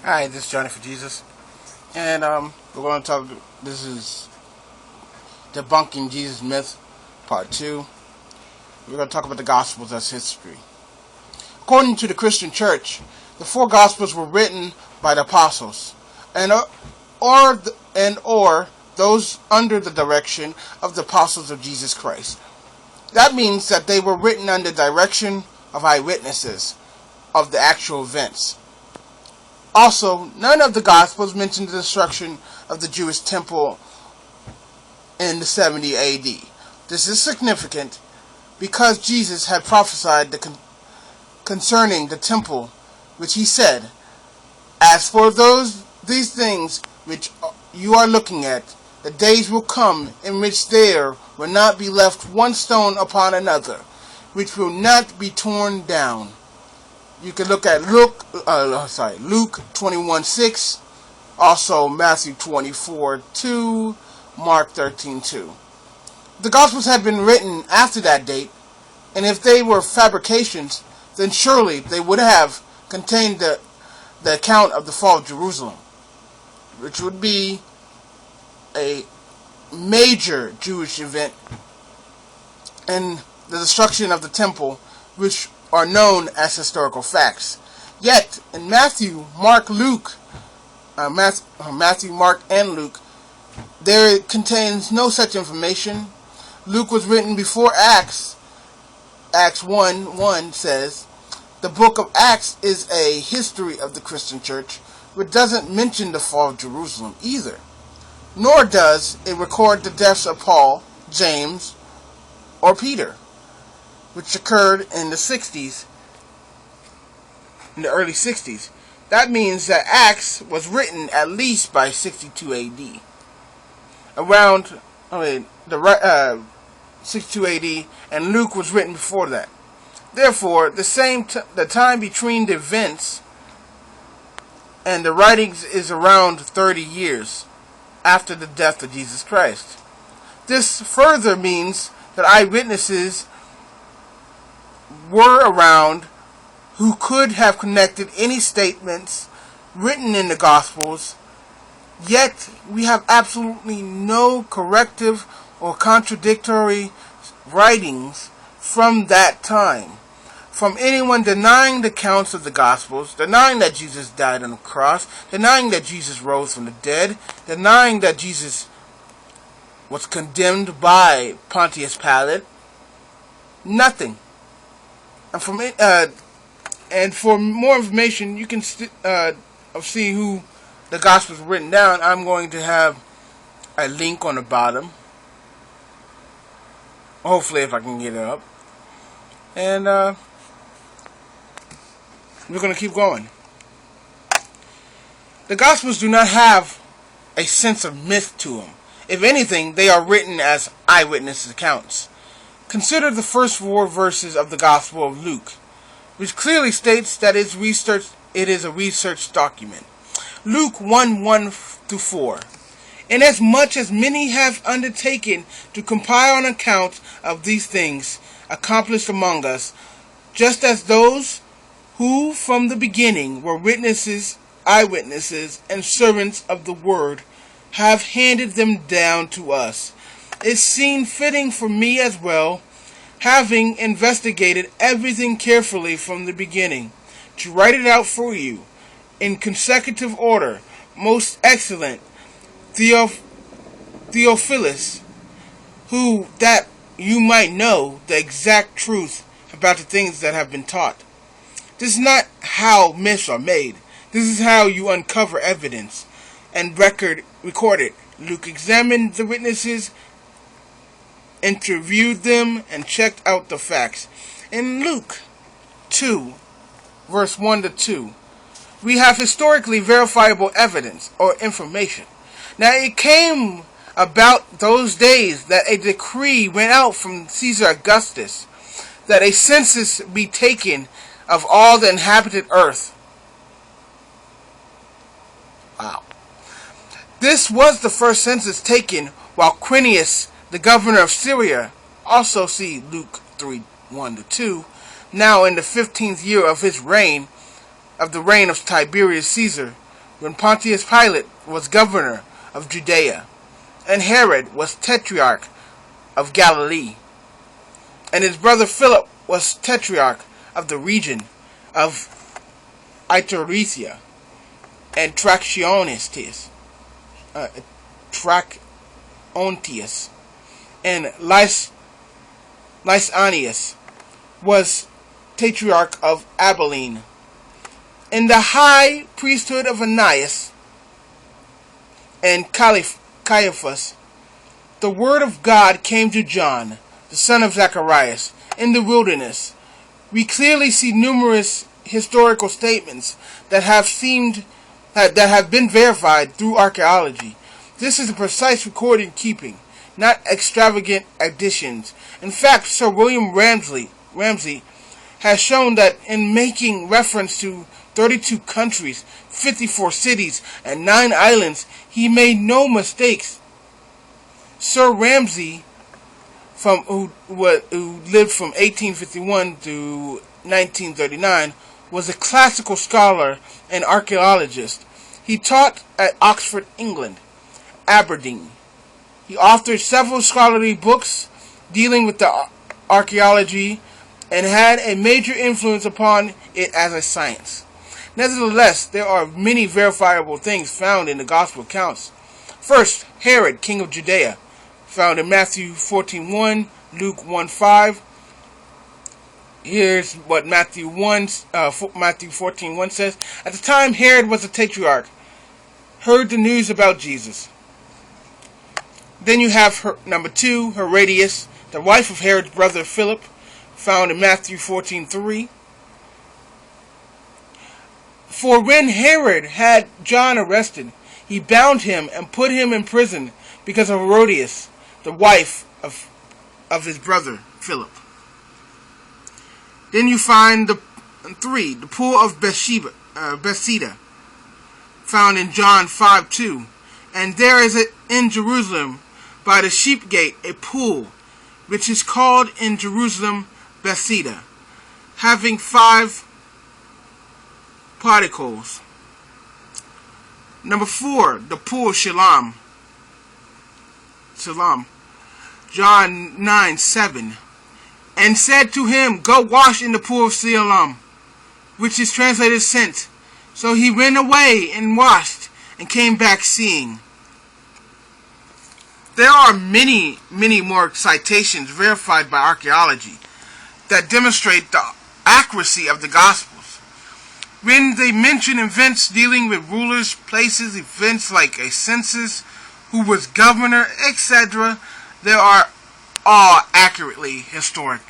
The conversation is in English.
Hi, this is Johnny for Jesus, and we're going to talk. This is debunking Jesus myth, part 2. We're going to talk about the Gospels as history. According to the Christian Church, the 4 Gospels were written by the apostles, or those under the direction of the apostles of Jesus Christ. That means that they were written under direction of eyewitnesses of the actual events. Also, none of the Gospels mention the destruction of the Jewish temple in the 70 AD. This is significant because Jesus had prophesied concerning the temple, which he said, "As for these things which you are looking at, the days will come in which there will not be left one stone upon another, which will not be torn down." You can look at Luke 21:6, also Matthew 24:2, Mark 13:2. The Gospels had been written after that date, and if they were fabrications, then surely they would have contained the account of the fall of Jerusalem, which would be a major Jewish event, and the destruction of the temple, which are known as historical facts. Yet, in Matthew, Mark, and Luke, there contains no such information. Luke was written before Acts. Acts 1:1 says, "The book of Acts is a history of the Christian church, which doesn't mention the fall of Jerusalem either. Nor does it record the deaths of Paul, James, or Peter, which occurred in the early 60s. That means that Acts was written at least by 62 AD. 62 AD, and Luke was written before that. Therefore, the time between the events and the writings is around 30 years after the death of Jesus Christ. This further means that eyewitnesses were around who could have connected any statements written in the Gospels, yet we have absolutely no corrective or contradictory writings from that time, from anyone denying the accounts of the Gospels, denying that Jesus died on the cross, denying that Jesus rose from the dead, denying that Jesus was condemned by Pontius Pilate. Nothing. And for more information, you can see who the Gospels were written down. I'm going to have a link on the bottom. Hopefully, if I can get it up. And we're going to keep going. The Gospels do not have a sense of myth to them. If anything, they are written as eyewitness accounts. Consider the first 4 verses of the Gospel of Luke, which clearly states that it is a research document. Luke 1:1-4. "Inasmuch as many have undertaken to compile an account of these things accomplished among us, just as those who from the beginning were eyewitnesses, and servants of the word, have handed them down to us, it seemed fitting for me as well, having investigated everything carefully from the beginning, to write it out for you, in consecutive order, most excellent Theophilus, who that you might know the exact truth about the things that have been taught. This is not how myths are made. This is how you uncover evidence and record it. Luke examined the witnesses, interviewed them, and checked out the facts." In Luke 2, verse 1-2, we have historically verifiable evidence or information. Now, it came about those days that a decree went out from Caesar Augustus that a census be taken of all the inhabited earth. Wow. This was the first census taken while Quirinius, the governor of Syria, also see Luke 3:1-2, now in the 15th year of the reign of Tiberius Caesar, when Pontius Pilate was governor of Judea, and Herod was tetrarch of Galilee, and his brother Philip was tetrarch of the region of Iturea and Trachonitis, and Lysanias was tetrarch of Abilene. In the high priesthood of Ananias and Caiaphas, the word of God came to John, the son of Zacharias, in the wilderness. We clearly see numerous historical statements that have been verified through archaeology. This is a precise recording keeping, not extravagant additions. In fact, Sir William Ramsay has shown that in making reference to 32 countries, 54 cities, and 9 islands, he made no mistakes. Sir Ramsay, who lived from 1851 to 1939, was a classical scholar and archaeologist. He taught at Oxford, England, Aberdeen. He authored several scholarly books dealing with the archaeology and had a major influence upon it as a science. Nevertheless, there are many verifiable things found in the Gospel accounts. First, Herod, king of Judea, found in Matthew 14:1, Luke 1:5. Here's what Matthew 14:1 says. At the time Herod was a tetrarch, heard the news about Jesus. Then you have number 2, Herodias, the wife of Herod's brother Philip, found in Matthew 14:3. For when Herod had John arrested, he bound him and put him in prison because of Herodias, the wife of his brother Philip. Then you find the pool of Bethesda, found in John 5:2. And there is in Jerusalem, by the sheep gate, a pool, which is called in Jerusalem Bethesda, having 5 porticos. Number 4, the pool of Siloam. John 9:7. And said to him, Go wash in the pool of Siloam, which is translated sent. So he went away and washed, and came back seeing. There are many, many more citations verified by archaeology that demonstrate the accuracy of the Gospels. When they mention events dealing with rulers, places, events like a census, who was governor, etc., they are all accurately historic.